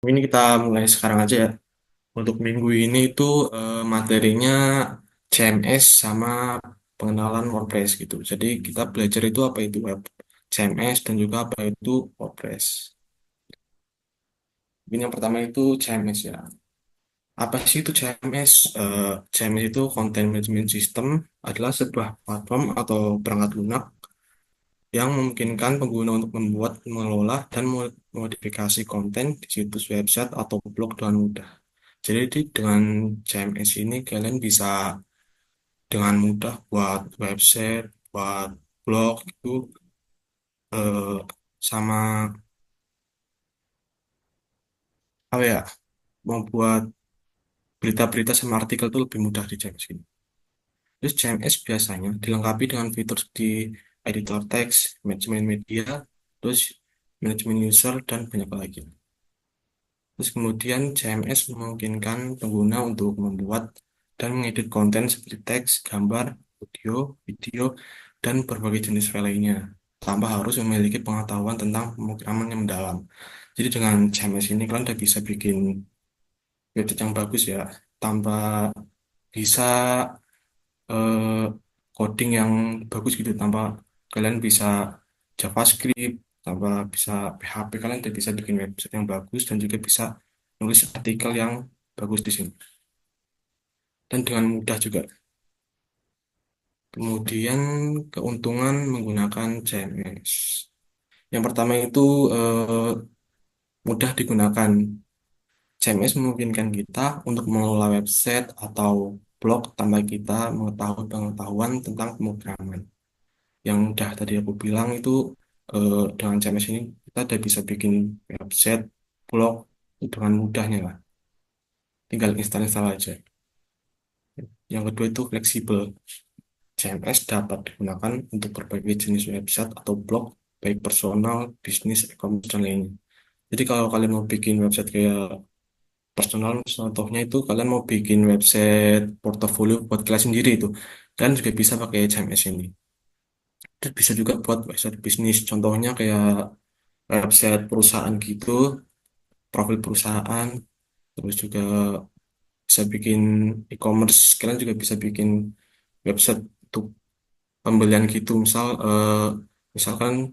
Ini kita mulai sekarang aja ya. Untuk minggu ini itu materinya CMS sama pengenalan WordPress gitu. Jadi kita belajar itu apa itu web CMS dan juga apa itu WordPress. Ini yang pertama itu CMS ya. Apa sih itu CMS? CMS itu Content Management System adalah sebuah platform atau perangkat lunak yang memungkinkan pengguna untuk membuat, mengelola, dan modifikasi konten di situs website atau blog dengan mudah. Jadi dengan CMS ini kalian bisa dengan mudah buat website, buat blog itu eh, sama apa ya, membuat berita-berita sama artikel itu lebih mudah di CMS ini. Terus CMS biasanya dilengkapi dengan fitur seperti editor teks, manajemen media, terus manajemen user dan banyak lagi. Terus kemudian CMS memungkinkan pengguna untuk membuat dan mengedit konten seperti teks, gambar, audio, video, dan berbagai jenis file lainnya, tanpa harus memiliki pengetahuan tentang pemrograman yang mendalam. Jadi dengan CMS ini kalian udah bisa bikin website yang bagus ya, tanpa bisa eh, coding yang bagus gitu, tanpa kalian bisa JavaScript, tanpa bisa PHP, kalian udah bisa bikin website yang bagus dan juga bisa nulis artikel yang bagus di sini dan dengan mudah juga. Kemudian keuntungan menggunakan CMS. Yang pertama itu eh, mudah digunakan. CMS memungkinkan kita untuk mengelola website atau blog tanpa kita mengetahui pengetahuan tentang pemrograman. Yang udah tadi aku bilang itu dengan CMS ini kita udah bisa bikin website, blog dengan mudahnya lah. Tinggal install-install aja. Yang kedua itu fleksibel. CMS dapat digunakan untuk berbagai jenis website atau blog, baik personal, bisnis, e-commerce, dan lainnya. Jadi kalau kalian mau bikin website kayak personal, contohnya itu kalian mau bikin website portofolio buat kalian sendiri itu, kalian juga bisa pakai CMS ini. Terus bisa juga buat website bisnis, contohnya kayak website perusahaan gitu, profil perusahaan, terus juga bisa bikin e-commerce, kalian juga bisa bikin website untuk pembelian gitu, misalkan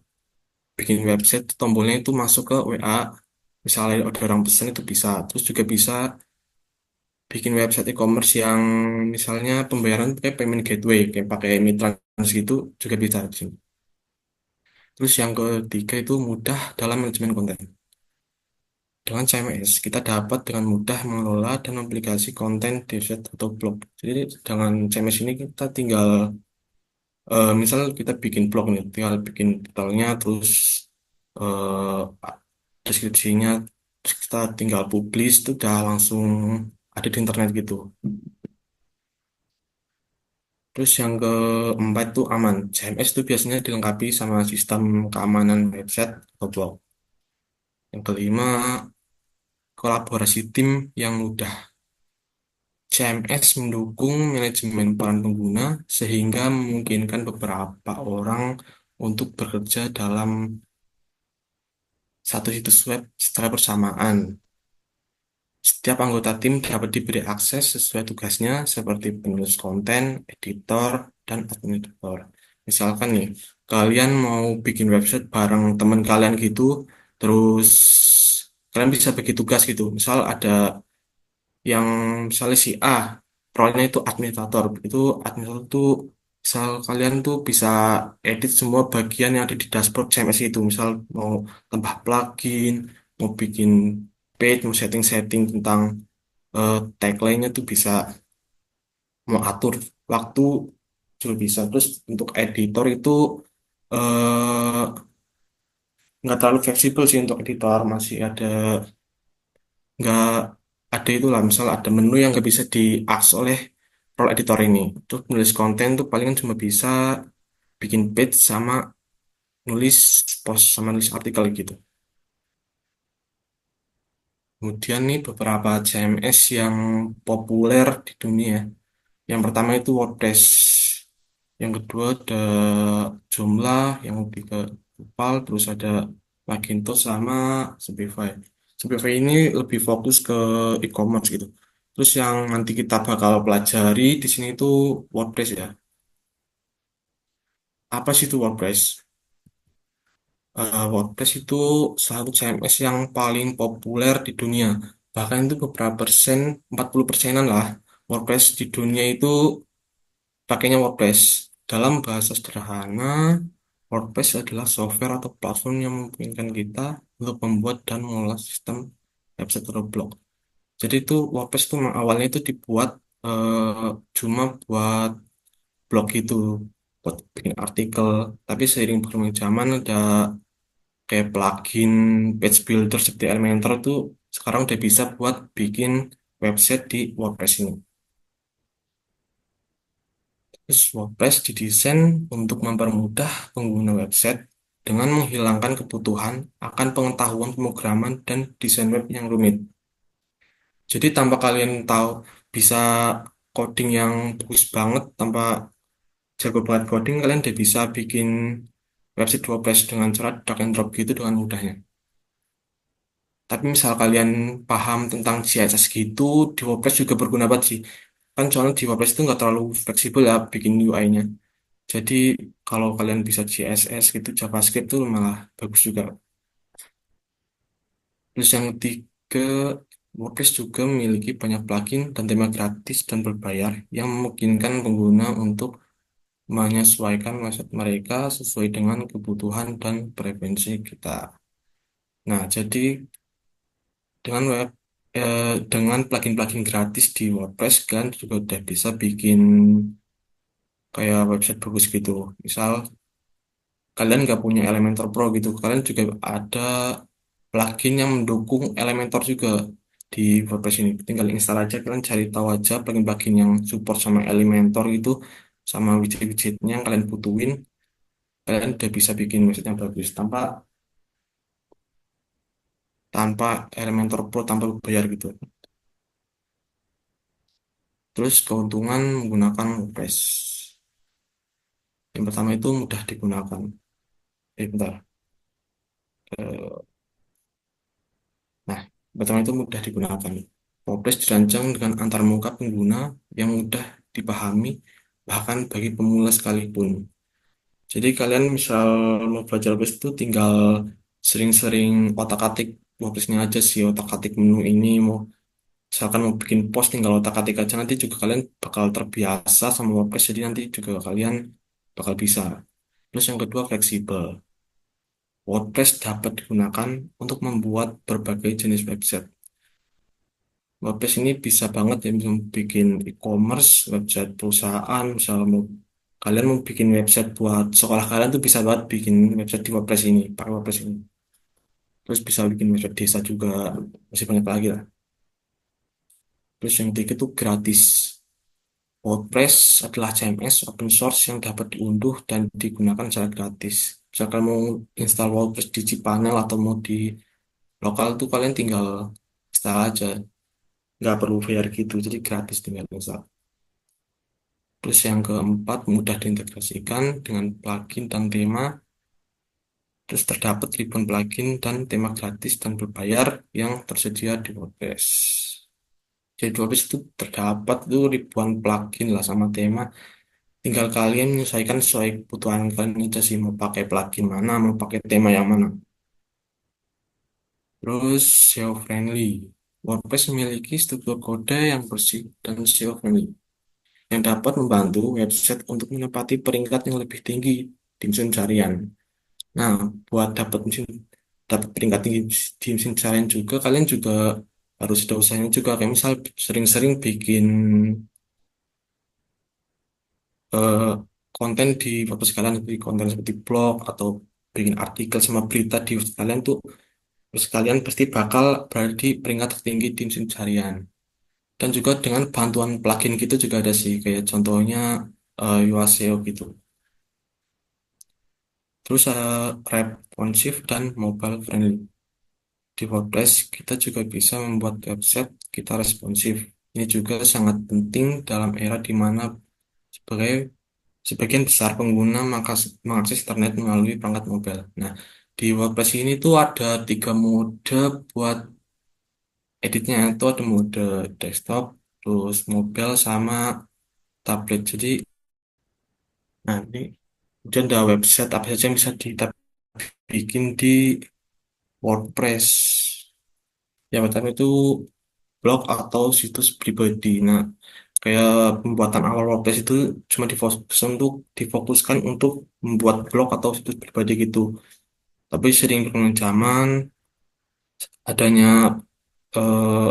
bikin website tombolnya itu masuk ke WA, misalnya ada orang pesan itu bisa, terus juga bisa bikin website e-commerce yang misalnya pembayaran kayak payment gateway kayak pakai Mitrans gitu juga bisa di sini. Terus yang ketiga itu mudah dalam manajemen konten. Dengan CMS, kita dapat dengan mudah mengelola dan aplikasi konten di website atau blog. Jadi dengan CMS ini kita tinggal, misal kita bikin blog nih, tinggal bikin titelnya, terus deskripsinya, terus kita tinggal publish, itu udah langsung ada di internet gitu. Terus yang keempat itu aman. CMS itu biasanya dilengkapi sama sistem keamanan website atau blog. Yang kelima, kolaborasi tim yang mudah. CMS mendukung manajemen peran pengguna sehingga memungkinkan beberapa orang untuk bekerja dalam satu situs web secara bersamaan. Setiap anggota tim dapat diberi akses sesuai tugasnya seperti penulis konten, editor, dan administrator. Misalkan nih, kalian mau bikin website bareng teman kalian gitu, terus kalian bisa bagi tugas gitu. Misal ada yang misalnya si A role-nya itu administrator, itu administrator tuh misal kalian tuh bisa edit semua bagian yang ada di dashboard CMS itu, misal mau tambah plugin, mau bikin page, mau setting-setting tentang tagline-nya tuh bisa, mau atur waktu juga bisa. Terus untuk editor itu eh, nggak terlalu fleksibel sih untuk editor, masih ada, nggak ada itulah, misal ada menu yang nggak bisa diakses oleh role editor ini. Terus nulis konten tuh palingan cuma bisa bikin page sama nulis post sama nulis artikel gitu. Kemudian nih beberapa CMS yang populer di dunia. Yang pertama itu WordPress. Yang kedua ada Joomla, yang ketiga Drupal, terus ada Magento sama Shopify. Shopify ini lebih fokus ke e-commerce gitu. Terus yang nanti kita bakal pelajari di sini itu WordPress ya. Apa sih itu WordPress? WordPress itu salah satu CMS yang paling populer di dunia. Bahkan itu beberapa persen, 40 persenan lah. WordPress di dunia itu pakainya WordPress. Dalam bahasa sederhana, WordPress adalah software atau platform yang memungkinkan kita untuk membuat dan mengelola sistem website atau blog. Jadi itu WordPress itu memang awalnya itu dibuat cuma buat blog itu, buat bikin artikel. Tapi seiring berkembang zaman ada kayak plugin page builder seperti Elementor itu sekarang udah bisa buat bikin website di WordPress ini. Terus WordPress didesain untuk mempermudah pengguna website dengan menghilangkan kebutuhan akan pengetahuan pemrograman dan desain web yang rumit. Jadi tanpa kalian tahu bisa coding yang bagus banget, tanpa jago banget coding, kalian udah bisa bikin website WordPress dengan cara drag and drop gitu dengan mudahnya. Tapi misal kalian paham tentang CSS gitu, di WordPress juga berguna banget sih. Kan soalnya di WordPress itu nggak terlalu fleksibel ya bikin UI-nya. Jadi kalau kalian bisa CSS gitu, JavaScript tuh malah bagus juga. Terus yang ketiga, WordPress juga memiliki banyak plugin dan tema gratis dan berbayar yang memungkinkan pengguna untuk menyesuaikan website mereka sesuai dengan kebutuhan dan preferensi kita. Nah, jadi dengan dengan plugin-plugin gratis di WordPress kan juga udah bisa bikin kayak website bagus gitu. Misal kalian nggak punya Elementor Pro gitu, kalian juga ada plugin yang mendukung Elementor juga di WordPress ini. Tinggal install aja, kalian cari tahu aja plugin-plugin yang support sama Elementor gitu, sama widget-widgetnya yang kalian butuhin, kalian udah bisa bikin website yang bagus tanpa tanpa Elementor Pro tanpa bayar gitu. Terus keuntungan menggunakan WordPress. Yang pertama itu mudah digunakan. Bentar. Eh, Nah, pertama itu mudah digunakan. WordPress dirancang dengan antarmuka pengguna yang mudah dipahami, bahkan bagi pemula sekalipun. Jadi kalian misal mau belajar WordPress itu tinggal sering-sering otak-atik WordPress-nya aja sih, otak-atik menu ini, mau misalkan mau bikin post tinggal otak-atik aja, nanti juga kalian bakal terbiasa sama WordPress, jadi nanti juga kalian bakal bisa. Terus yang kedua fleksibel. WordPress dapat digunakan untuk membuat berbagai jenis website. WordPress ini bisa banget ya bisa bikin e-commerce, website perusahaan, misalnya mau kalian mau bikin website buat sekolah kalian tuh bisa banget bikin website di WordPress ini, pakai WordPress ini. Terus bisa bikin website desa juga, masih banyak lagi lah. Terus yang ketiga itu gratis. WordPress adalah CMS open source yang dapat diunduh dan digunakan secara gratis. Misalkan mau install WordPress di cPanel atau mau di lokal tuh kalian tinggal install aja, nggak perlu bayar gitu, jadi gratis tinggal install. Terus yang keempat, mudah diintegrasikan dengan plugin dan tema. Terus terdapat ribuan plugin dan tema gratis dan berbayar yang tersedia di WordPress. Jadi di WordPress itu terdapat tuh ribuan plugin lah sama tema. Tinggal kalian menyesuaikan sesuai kebutuhan kalian aja sih mau pakai plugin mana, mau pakai tema yang mana. Terus SEO friendly. WordPress memiliki struktur kode yang bersih dan SEO friendly yang dapat membantu website untuk menempati peringkat yang lebih tinggi di mesin carian. Nah, buat dapat peringkat tinggi di mesin carian juga, kalian juga harus ada usahanya juga. Kayak misal sering-sering bikin eh, konten di WordPress kalian, seperti konten seperti blog atau bikin artikel sama berita di website kalian tuh, terus kalian pasti bakal berada di peringkat tertinggi di mesin carian. Dan juga dengan bantuan plugin gitu juga ada sih, kayak contohnya Yoaseo gitu. Terus responsive dan mobile friendly. Di WordPress kita juga bisa membuat website kita responsif. Ini juga sangat penting dalam era di mana sebagai sebagian besar pengguna mengakses internet melalui perangkat mobile. Nah, di WordPress ini tuh ada tiga mode buat editnya itu ada mode desktop, terus mobile sama tablet. Jadi nanti kemudian ada website apa saja yang bisa kita bikin di WordPress. Yang pertama itu blog atau situs pribadi. Nah, kayak pembuatan awal WordPress itu cuma difokuskan untuk membuat blog atau situs pribadi gitu. Tapi sering berkembang zaman, adanya eh,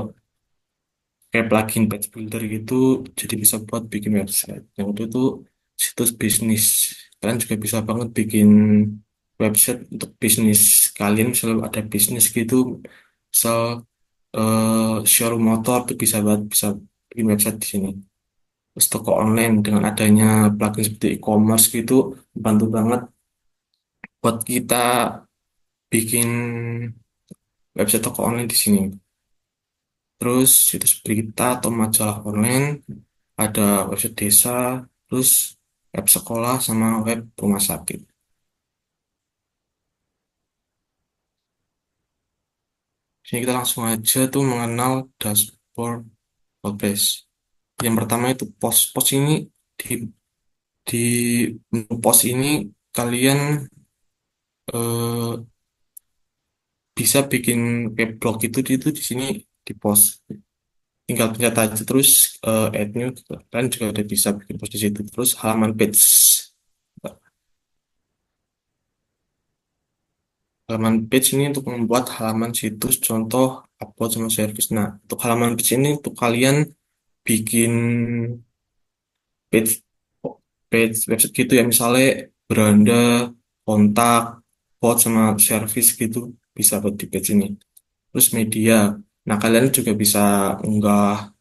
kayak plugin page builder gitu, jadi bisa buat bikin website. Yang kedua itu situs bisnis. Kalian juga bisa banget bikin website untuk bisnis kalian. Misalnya ada bisnis gitu, misal showroom motor itu bisa bikin website di sini. Terus toko online dengan adanya plugin seperti e-commerce gitu, bantu banget buat kita bikin website toko online di sini. Terus situs berita atau majalah online, ada website desa, terus web sekolah sama web rumah sakit. Sini kita langsung aja tuh mengenal dashboard WordPress. Yang pertama itu post. Post ini di di menu post ini kalian eh, bisa bikin web blog itu di sini di post. Tinggal pencet aja terus add new gitu. Kalian juga udah bisa bikin post di situ. Terus halaman page. Halaman page ini untuk membuat halaman situs contoh upload sama service. Nah, untuk halaman page ini untuk kalian bikin page page website gitu ya, misalnya beranda, kontak, bot sama service gitu bisa buat di page ini. Terus media. Nah, kalian juga bisa unggah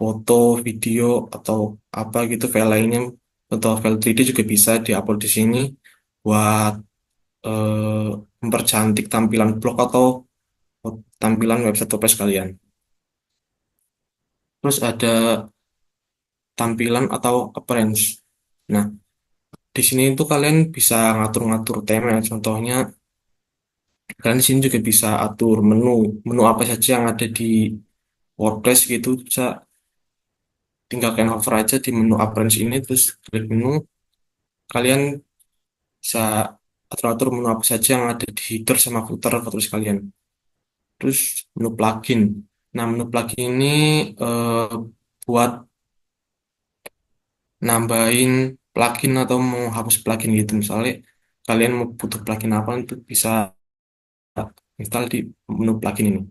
foto, video atau apa gitu file lainnya atau file 3D juga bisa diupload di sini buat mempercantik tampilan blog atau tampilan website WordPress kalian. Terus ada tampilan atau appearance. Nah, di sini itu kalian bisa ngatur-ngatur tema. Ya. Contohnya, kalian di sini juga bisa atur menu apa saja yang ada di WordPress gitu. Bisa tinggal kalian hover aja di menu appearance ini, terus klik menu. Kalian bisa atur-atur menu apa saja yang ada di header sama footer WordPress kalian. Terus menu plugin. Nah, menu plugin ini eh, buat nambahin plugin atau mau hapus plugin gitu. Misalnya kalian mau butuh plugin apa itu bisa install di menu plugin ini.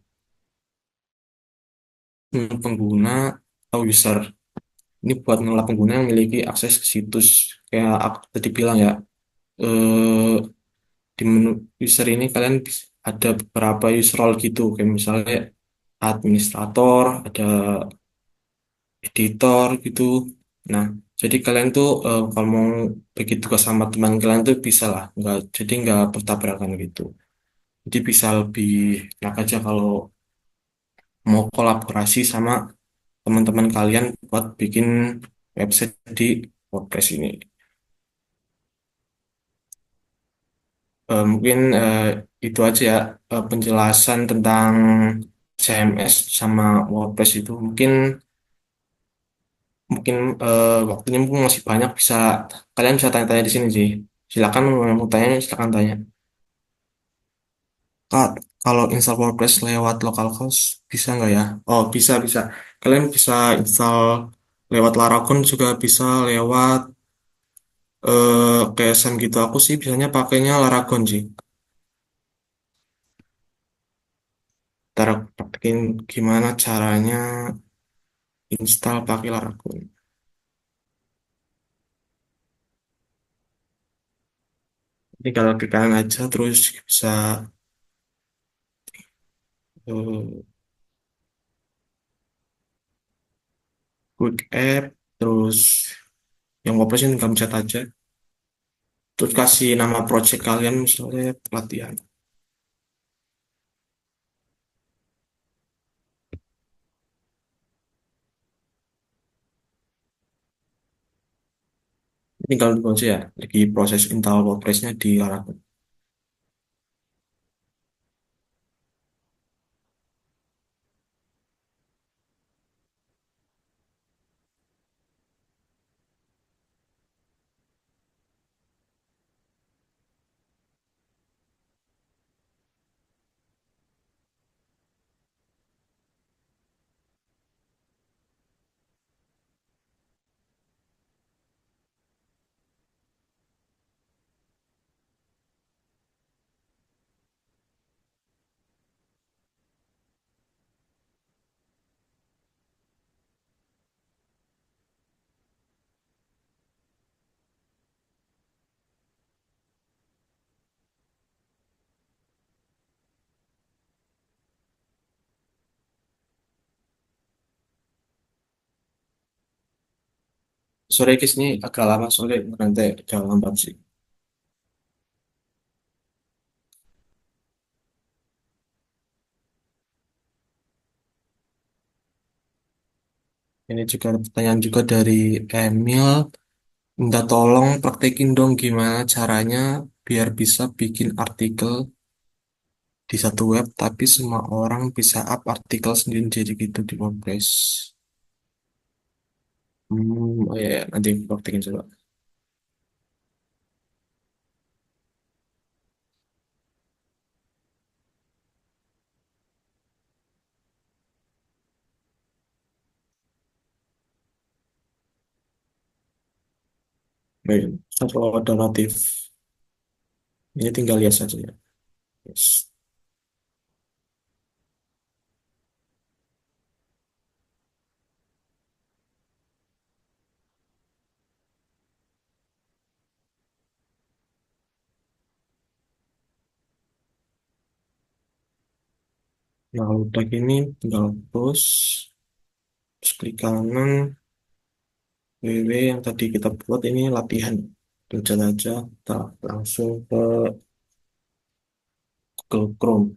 Menu pengguna atau user. Ini buat mengelola pengguna yang memiliki akses ke situs. Kayak aku tadi bilang ya, eh, di menu user ini kalian ada beberapa user role gitu. Kayak misalnya administrator, ada editor gitu. Nah, jadi kalian tuh kalau mau bagi tugas sama teman kalian tuh bisa lah, nggak bertabrakan gitu. Jadi bisa lebih enak aja kalau mau kolaborasi sama teman-teman kalian buat bikin website di WordPress ini. Mungkin itu aja ya penjelasan tentang CMS sama WordPress itu. Mungkin mungkin waktunya mungkin masih banyak kalian bisa tanya-tanya di sini sih. Silakan mau tanya silakan tanya. Kak, kalau install WordPress lewat localhost bisa nggak ya? Oh, bisa, bisa. Kalian bisa install lewat Laragon juga bisa lewat KSM gitu. Aku sih biasanya pakainya Laragon sih. Ntar aku praktekin gimana caranya install pakai Laragon. Tinggal klik kanan aja terus bisa eh, quick app, terus yang WordPress ini tinggal pencet aja. Terus kasih nama project kalian misalnya pelatihan. Tinggal tunggu aja ya, lagi proses install WordPress-nya di Laravel. Sorry guys, ini agak lama soalnya nanti agak lambat sih. Ini juga ada pertanyaan juga dari Emil. Minta tolong praktekin dong gimana caranya biar bisa bikin artikel di satu web, tapi semua orang bisa up artikel sendiri jadi gitu di WordPress. Oh iya, iya. Nanti praktekin coba. Baik, kalau ada notif, ini tinggal lihat saja ya. Yes. Nah, udah gini, tinggal push, terus klik kanan, www yang tadi kita buat ini latihan. Pencet aja, kita langsung ke Google Chrome.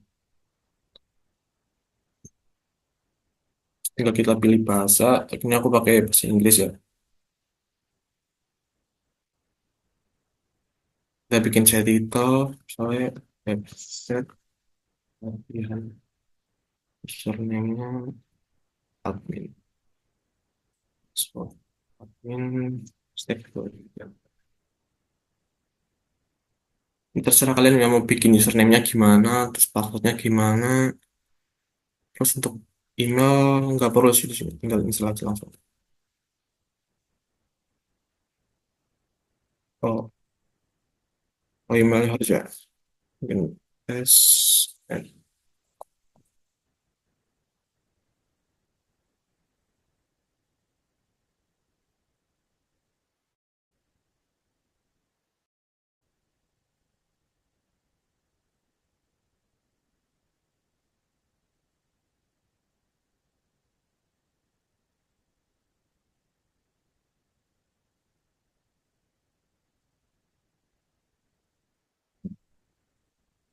Tinggal kita pilih bahasa, ini aku pakai bahasa Inggris ya. Kita bikin saya title, misalnya website, latihan, username-nya admin, password, admin, step 2. Ini terserah kalian yang mau bikin username-nya gimana, terus passwordnya gimana, terus untuk email nggak perlu sih di sini, tinggal install aja langsung. Oh, oh emailnya harus ya, mungkin tes.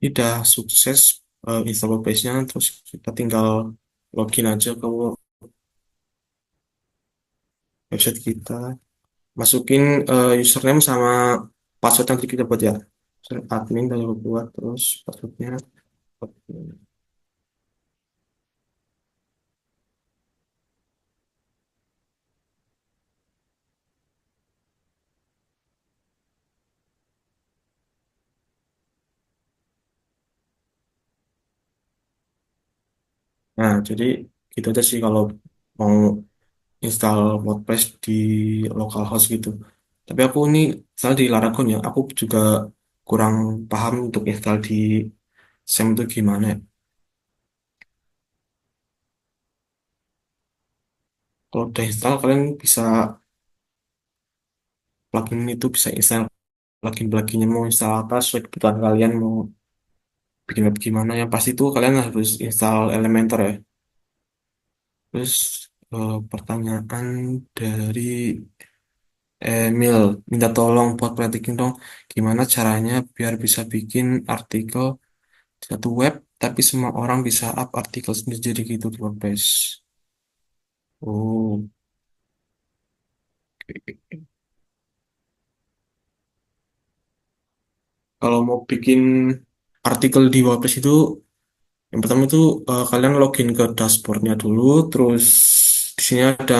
Ini udah sukses install wordpress terus kita tinggal login aja ke website kita, masukin username sama password yang tadi kita buat ya. Admin tadi aku buat, terus passwordnya admin. Nah, jadi gitu aja sih kalau mau install WordPress di localhost gitu. Tapi aku ini misalnya di Laragon ya, aku juga kurang paham untuk install di SEM itu gimana ya. Kalau udah install, kalian bisa plugin itu bisa install plugin-pluginnya, mau install apa sesuai kebutuhan kalian, mau bikin web gimana. Yang pasti itu kalian harus install Elementor ya. Terus pertanyaan dari Emil, minta tolong buat praktekin dong gimana caranya biar bisa bikin artikel di satu web, tapi semua orang bisa up artikel sendiri jadi gitu di WordPress. Oh, oke. Kalau mau bikin artikel di WordPress itu, yang pertama itu kalian login ke dashboardnya dulu, terus di sini ada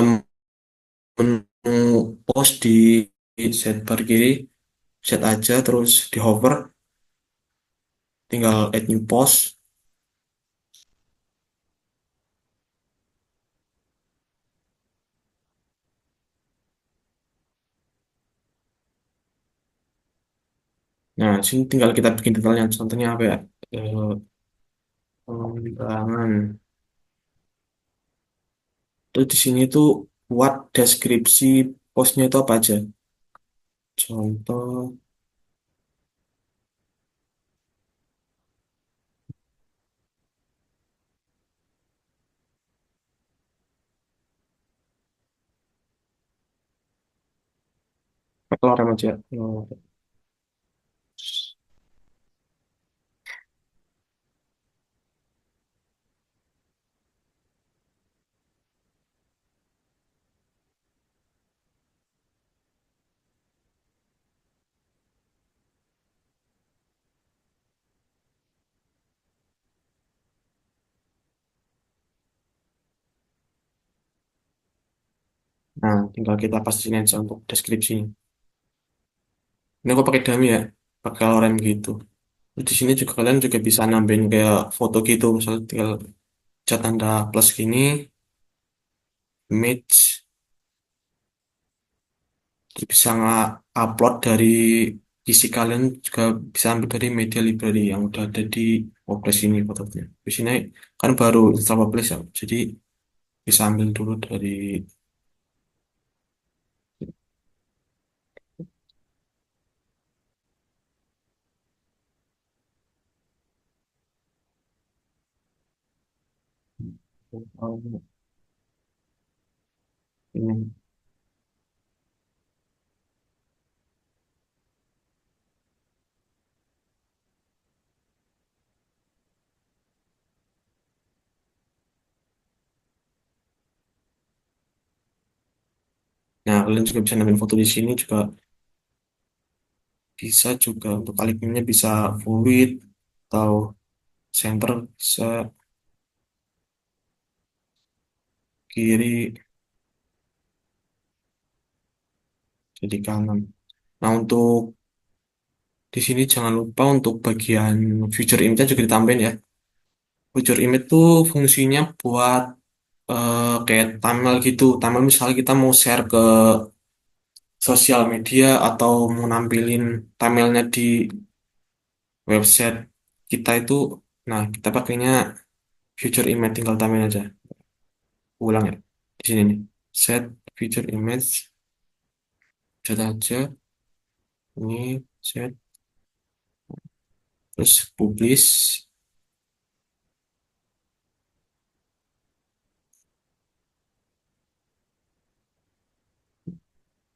menu post di sidebar kiri, set aja, terus di hover, tinggal add new post. Nah, sini tinggal kita bikin detailnya, contohnya apa ya? Eh, Pengembangan. Terus di sini tuh buat deskripsi postnya itu apa aja? Contoh, Kalau remaja. Oh. Nah, tinggal kita pastiin aja untuk deskripsi. Ini aku pakai dummy ya, pakai lorem gitu. Di sini juga kalian juga bisa nambahin kayak foto gitu, misalnya tinggal cat tanda plus gini, image, terus bisa nge-upload dari PC kalian juga bisa ambil dari media library yang udah ada di WordPress ini fotonya. Di sini kan baru install WordPress ya, jadi bisa ambil dulu dari ini. Nah, kalian juga bisa nambahin foto di sini juga bisa juga untuk alignmentnya bisa full width atau center bisa kiri jadi kanan. Nah, untuk di sini jangan lupa untuk bagian future image juga ditambahin ya. Future image tuh fungsinya buat kayak thumbnail gitu. Thumbnail misalnya kita mau share ke sosial media atau mau nampilin thumbnailnya di website kita itu, nah kita pakainya future image tinggal tambahin aja. Ulang ya di sini nih. Set future image, set aja ini set terus publish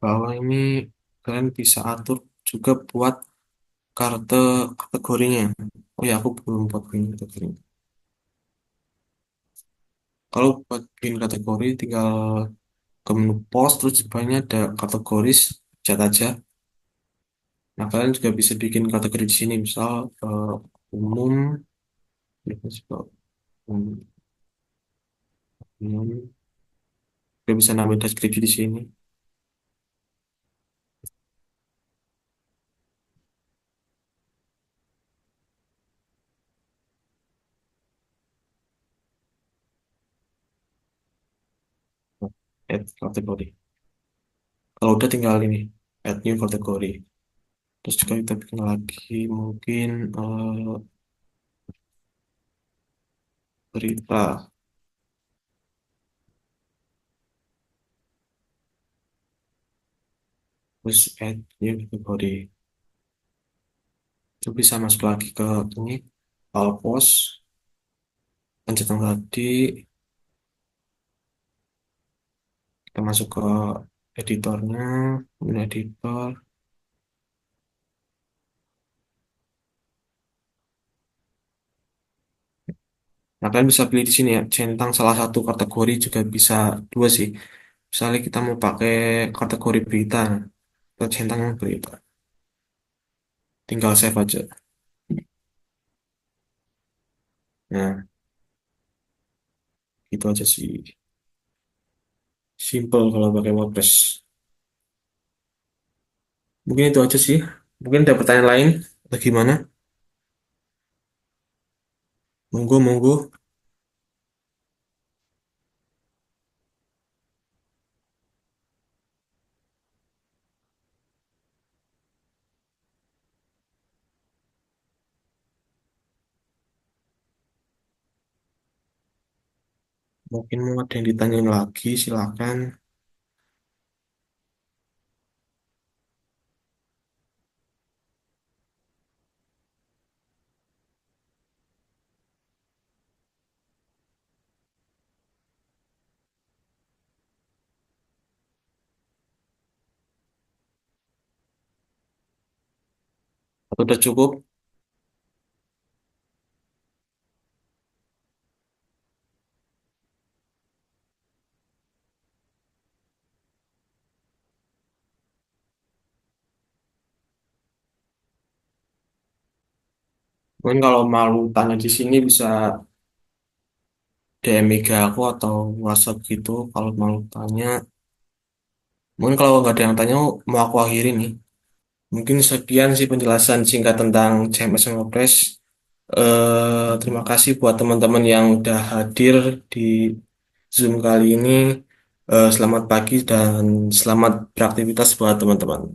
bahwa ini kalian bisa atur juga buat kategorinya. Oh ya, aku belum buat bikin kategori. Kalau buat bikin kategori, tinggal ke menu post, terus di bawahnya ada kategoris, chat aja. Nah, kalian juga bisa bikin kategori di sini, misal umum, umum, umum. Juga bisa nambah deskripsi di sini. Add kategori. Kalau udah tinggal ini, add new kategori. Terus juga kita bikin lagi mungkin berita, terus add new kategori. Itu bisa masuk lagi ke ini, all post, lanjut yang tadi, kita masuk ke editornya, menu editor. Nah, kalian bisa pilih di sini ya, centang salah satu kategori juga bisa dua sih. Misalnya kita mau pakai kategori berita, atau centang yang berita, tinggal save aja. Nah, itu aja sih. Simple kalau pakai WordPress. Mungkin itu aja sih. Mungkin ada pertanyaan lain atau gimana? Monggo, monggo. Mungkin mau ada yang ditanyain lagi, silakan. Atau udah cukup? Mungkin kalau malu tanya di sini bisa DM IG aku atau WhatsApp gitu kalau mau tanya. Mungkin kalau nggak ada yang tanya, mau aku akhiri nih. Mungkin sekian sih penjelasan singkat tentang CMS dan Wordpress. Terima kasih buat teman-teman yang udah hadir di Zoom kali ini. Selamat pagi dan selamat beraktivitas buat teman-teman.